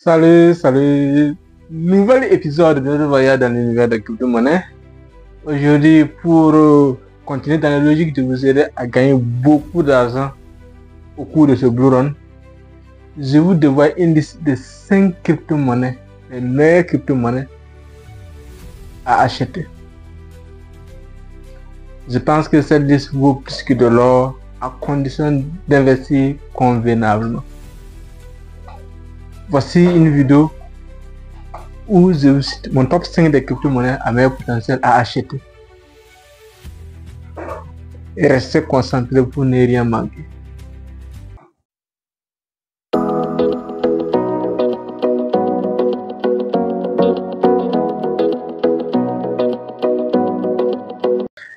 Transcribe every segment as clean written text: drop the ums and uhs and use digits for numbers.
Salut, nouvel épisode de notre voyage dans l'univers de crypto-monnaie. Aujourd'hui, pour continuer dans la logique de vous aider à gagner beaucoup d'argent au cours de ce Blue Run, je vous dévoile une liste de 5 crypto-monnaies, les meilleures crypto-monnaies à acheter. Je pense que cette liste vaut plus que de l'or à condition d'investir convenablement. Voici une vidéo où je vous cite mon top 5 des crypto-monnaies à meilleur potentiel à acheter. Et restez concentrés pour ne rien manquer.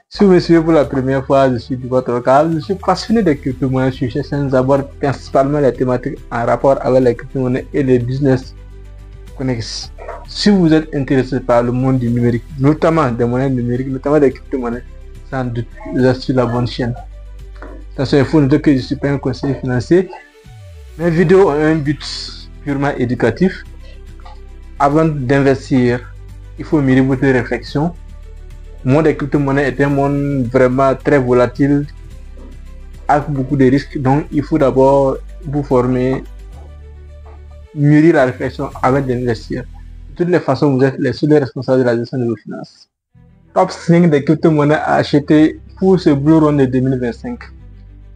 Si vous me suivez pour la première fois, je suis de votre cas. Je suis passionné des crypto-monnaies. Je cherche sans abord principalement les thématiques en rapport avec les crypto-monnaies et les business connexes. Si vous êtes intéressé par le monde du numérique, notamment des monnaies numériques, notamment des crypto-monnaies, sans doute vous êtes sur la bonne chaîne. Attention, il faut noter que je ne suis pas un conseiller financier. Mes vidéos ont un but purement éducatif. Avant d'investir, il faut mûrir votre réflexion. Le monde des crypto-monnaies est un monde vraiment très volatile, avec beaucoup de risques, donc il faut d'abord vous former, mûrir la réflexion avant d'investir. De toutes les façons, vous êtes les seuls responsables de la gestion de vos finances. Top 5 des crypto-monnaies à acheter pour ce Blue Run de 2025.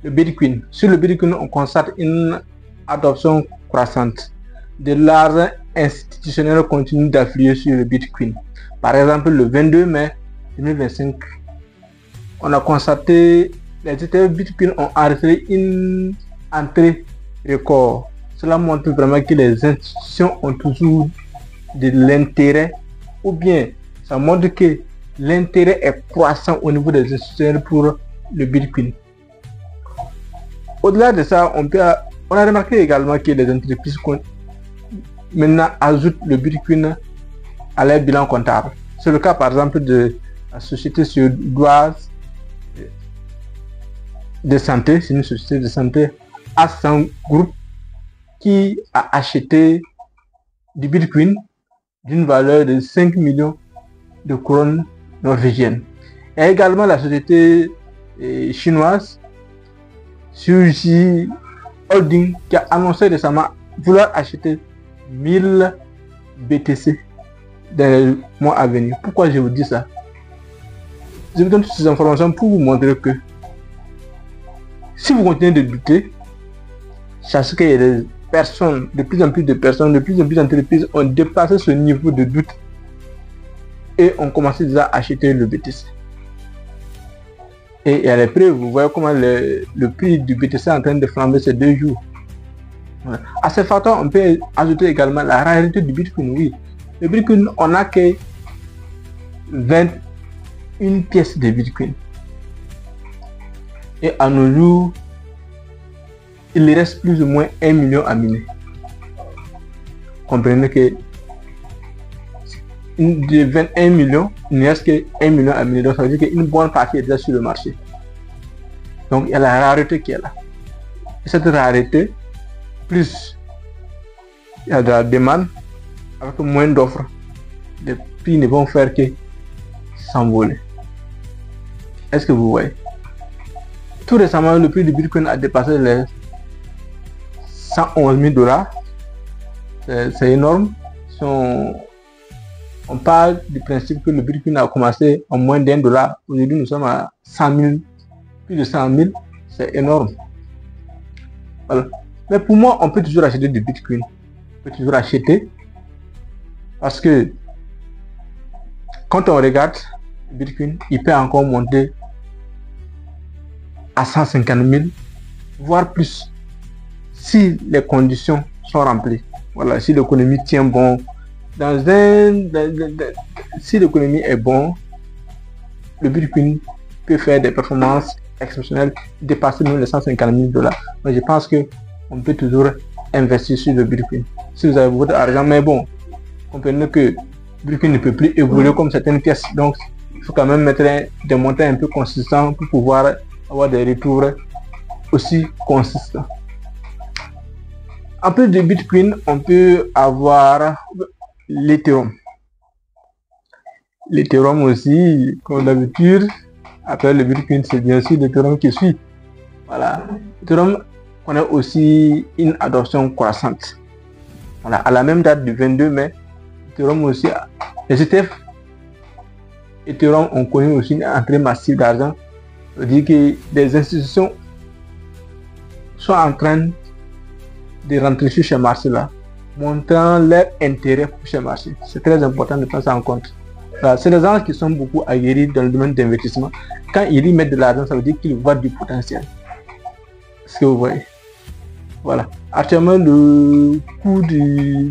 Le Bitcoin. Sur le Bitcoin, on constate une adoption croissante. De l'argent institutionnel continue d'affluer sur le Bitcoin. Par exemple, le 22 mai 2025, on a constaté les ETF Bitcoin ont enregistré une entrée record. Cela montre vraiment que les institutions ont toujours de l'intérêt, ou bien ça montre que l'intérêt est croissant au niveau des institutions pour le Bitcoin. Au-delà de ça, on a remarqué également que les entreprises maintenant ajoutent le Bitcoin à leur bilan comptable. C'est le cas par exemple de la société suédoise de santé, c'est une société de santé Ascent Group qui a acheté du Bitcoin d'une valeur de 5 millions de couronnes norvégiennes. Et également la société chinoise Suji Holding qui a annoncé récemment vouloir acheter 1000 BTC dans les mois à venir. Pourquoi je vous dis ça? Je vous donne toutes ces informations pour vous montrer que si vous continuez de douter, sachez qu'il y a des personnes, de plus en plus d'entreprises ont dépassé ce niveau de doute et ont commencé déjà à acheter le BTC. Et il y a les preuves, vous voyez comment le prix du BTC est en train de flamber ces 2 jours. Voilà. À ces facteurs, on peut ajouter également la rareté du Bitcoin. Oui, le Bitcoin, on n'a que 21 pièces de Bitcoin. Et à nos jours, il reste plus ou moins 1 million à miner. Comprenez que de 21 millions, il ne reste que 1 million à miner. Donc ça veut dire qu'une bonne partie est déjà sur le marché. Donc il y a la rareté qui est là. Et cette rareté, plus il y a de la demande, avec moins d'offres, les prix ne vont faire que s'envoler. Est-ce que vous voyez? Tout récemment, le prix du Bitcoin a dépassé les 111 000 $. C'est énorme. Si on parle du principe que le Bitcoin a commencé en moins d'1 $. Aujourd'hui, nous sommes à 100 000, plus de 100 000. C'est énorme. Voilà. Mais pour moi, on peut toujours acheter du Bitcoin. On peut toujours acheter. Parce que quand on regarde le Bitcoin, il peut encore monter à 150 000, voire plus, si les conditions sont remplies. Voilà, si l'économie tient bon, si l'économie est bon, le Bitcoin peut faire des performances exceptionnelles, dépasser même les 150 000 $. Mais je pense que on peut toujours investir sur le Bitcoin si vous avez votre argent. Mais bon, comprenez que le Bitcoin ne peut plus évoluer comme certaines pièces, donc il faut quand même mettre des montants un peu consistants pour pouvoir avoir des retours aussi consistants. En plus de Bitcoin, on peut avoir l'Ethereum. L'Ethereum aussi, comme d'habitude, après le Bitcoin, c'est bien sûr l'Ethereum qui suit. Voilà. L'Ethereum connaît aussi une adoption croissante. Voilà. À la même date du 22 mai, Ethereum aussi, les ETF Ethereum ont connu aussi une entrée massive d'argent. C'est-à-dire que des institutions sont en train de rentrer sur ce marché-là, montrant leur intérêt pour ce marché. C'est très important de prendre ça en compte. Voilà, c'est des gens qui sont beaucoup aguerris dans le domaine d'investissement. Quand ils y mettent de l'argent, ça veut dire qu'ils voient du potentiel. Ce que vous voyez. Voilà. Actuellement, le coût de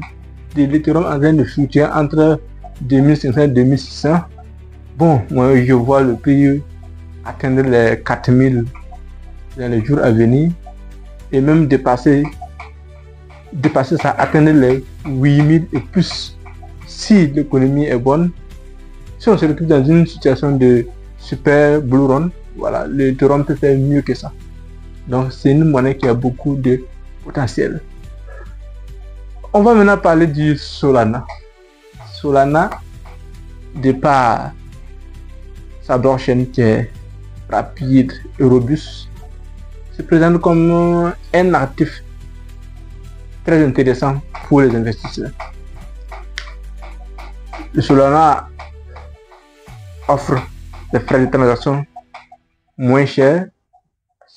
l'Ethereum est en train de fluctuer entre 2500 et 2600. Bon, moi je vois le prix atteindre les 4000 dans les jours à venir et même dépasser ça, atteindre les 8000 et plus si l'économie est bonne. Si on se retrouve dans une situation de super bull run, voilà, l'Ethereum peut faire mieux que ça. Donc c'est une monnaie qui a beaucoup de potentiel. On va maintenant parler du Solana. Solana, de par sa blockchain qui est rapide et robuste, se présente comme un actif très intéressant pour les investisseurs. Le Solana offre des frais de transaction moins chers,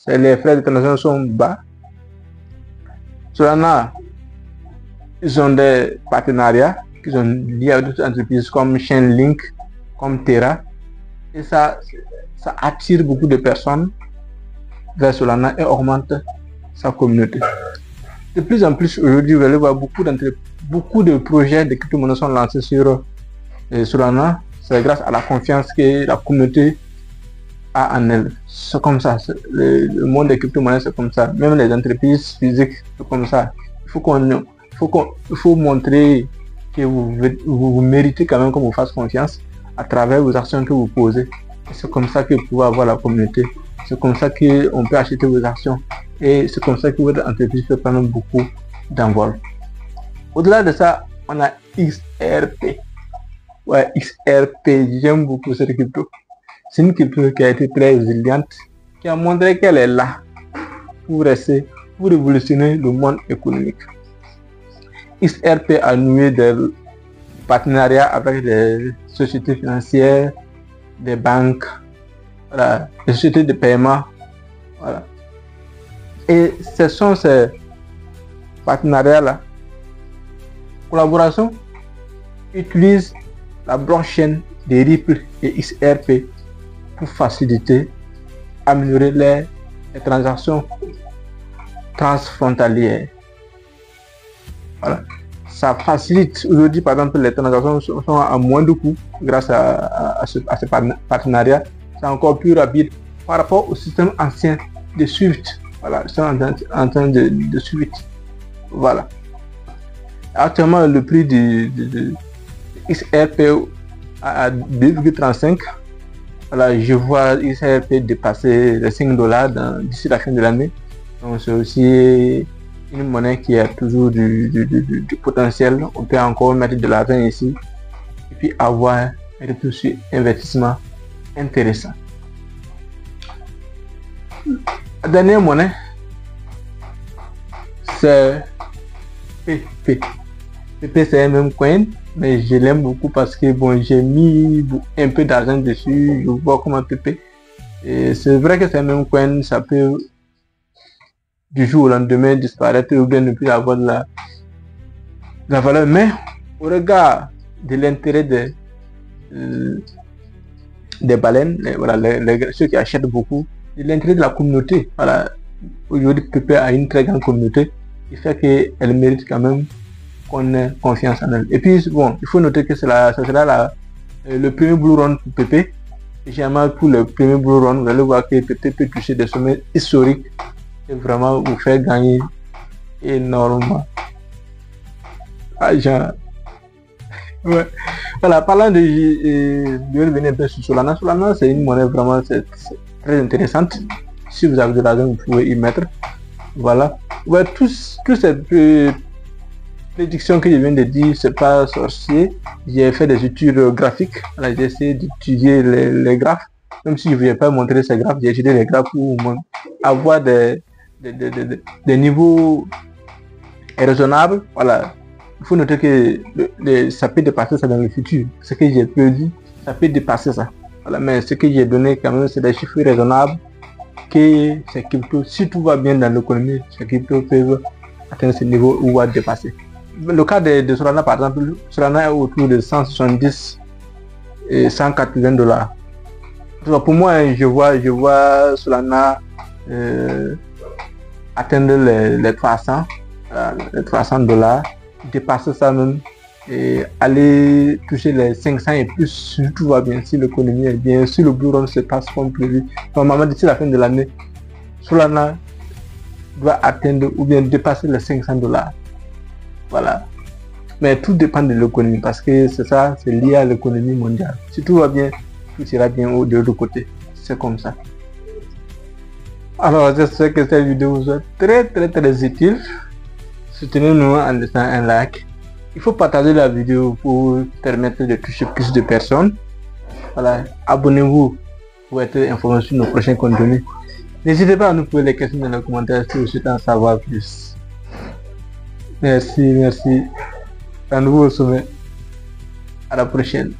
les frais de transaction sont bas. Solana, ils ont des partenariats qui sont liés à d'autres entreprises comme Chainlink, comme Terra, et ça attire beaucoup de personnes vers Solana et augmente sa communauté. De plus en plus aujourd'hui, vous allez voir beaucoup de projets de crypto-monnaies sont lancés sur Solana. C'est grâce à la confiance que la communauté a en elle. C'est comme ça. Le monde des crypto-monnaies, c'est comme ça. Même les entreprises physiques, c'est comme ça. Il faut montrer que vous méritez quand même qu'on vous fasse confiance à travers vos actions que vous posez. C'est comme ça que vous pouvez avoir la communauté. C'est comme ça qu'on peut acheter vos actions. Et c'est comme ça que votre entreprise peut prendre beaucoup d'envol. Au-delà de ça, on a XRP. Ouais, XRP, j'aime beaucoup cette crypto. C'est une crypto qui a été très résiliente, qui a montré qu'elle est là pour révolutionner le monde économique. XRP a noué des partenariats avec des sociétés financières, des banques, voilà, des sociétés de paiement. Voilà. Et ce sont ces partenariats-là, collaboration, utilisent la blockchain de Ripple et XRP pour faciliter, améliorer les transactions transfrontalières. Voilà. Ça facilite aujourd'hui, par exemple, les transactions sont à moins de coûts grâce à ce partenariat. C'est encore plus rapide par rapport au système ancien de Swift. Voilà, c'est en train de Swift. Voilà. Actuellement, le prix de XRP à 2,35. Voilà, je vois XRP dépasser les $5 d'ici la fin de l'année. Donc c'est aussi une monnaie qui a toujours du potentiel. On peut encore mettre de l'argent ici et puis avoir un retour sur investissement intéressant. La dernière monnaie, c'est PP. PP, c'est un même coin, mais je l'aime beaucoup parce que bon, j'ai mis un peu d'argent dessus. Je vois comment PP. Et c'est vrai que c'est un même coin, ça peut du jour au lendemain disparaître ou bien ne plus avoir de la valeur. Mais au regard de l'intérêt des baleines, voilà, ceux qui achètent beaucoup, de l'intérêt de la communauté. Voilà, aujourd'hui PP a une très grande communauté, qui fait qu'elle mérite quand même qu'on ait confiance en elle. Et puis bon, il faut noter que ça sera le premier bull run pour PP. Et généralement pour le premier bull run, vous allez voir que PP peut toucher des sommets historiques et vraiment vous faire gagner énormément argent. Ouais. Voilà, parlant de revenir un peu sur Solana. Solana, c'est une monnaie vraiment très intéressante. Si vous avez de l'argent, vous pouvez y mettre. Voilà. Ouais, tous ces prédictions que je viens de dire, c'est pas sorcier. J'ai fait des études graphiques. Voilà, j'ai essayé d'étudier les graphes. Même si je ne vais pas montrer ces graphes, j'ai étudié les graphes pour avoir des niveaux raisonnables. Voilà. Il faut noter que ça peut dépasser ça dans le futur. Ce que j'ai prédit, ça peut dépasser ça. Voilà. Mais ce que j'ai donné quand même, c'est des chiffres raisonnables que ces cryptos, si tout va bien dans l'économie, ces cryptos peuvent atteindre ce niveau ou va dépasser. Le cas de Solana, par exemple, Solana est autour de 170 et 180 dollars. Pour moi, je vois Solana atteindre les 300 dollars, dépasser ça même et aller toucher les 500 et plus si tout va bien, si l'économie est bien, si le Blue Run se passe comme prévu. Normalement, d'ici la fin de l'année, Solana doit atteindre ou bien dépasser les 500 dollars. Voilà. Mais tout dépend de l'économie parce que c'est ça, c'est lié à l'économie mondiale. Si tout va bien, tout ira bien de l'autre côté. C'est comme ça. Alors, j'espère que cette vidéo vous est très utile. Soutenez-nous en laissant un like. Il faut partager la vidéo pour permettre de toucher plus de personnes. Voilà. Abonnez-vous pour être informé sur nos prochains contenus. N'hésitez pas à nous poser des questions dans les commentaires si vous souhaitez en savoir plus. Merci. À nouveau au sommet. À la prochaine.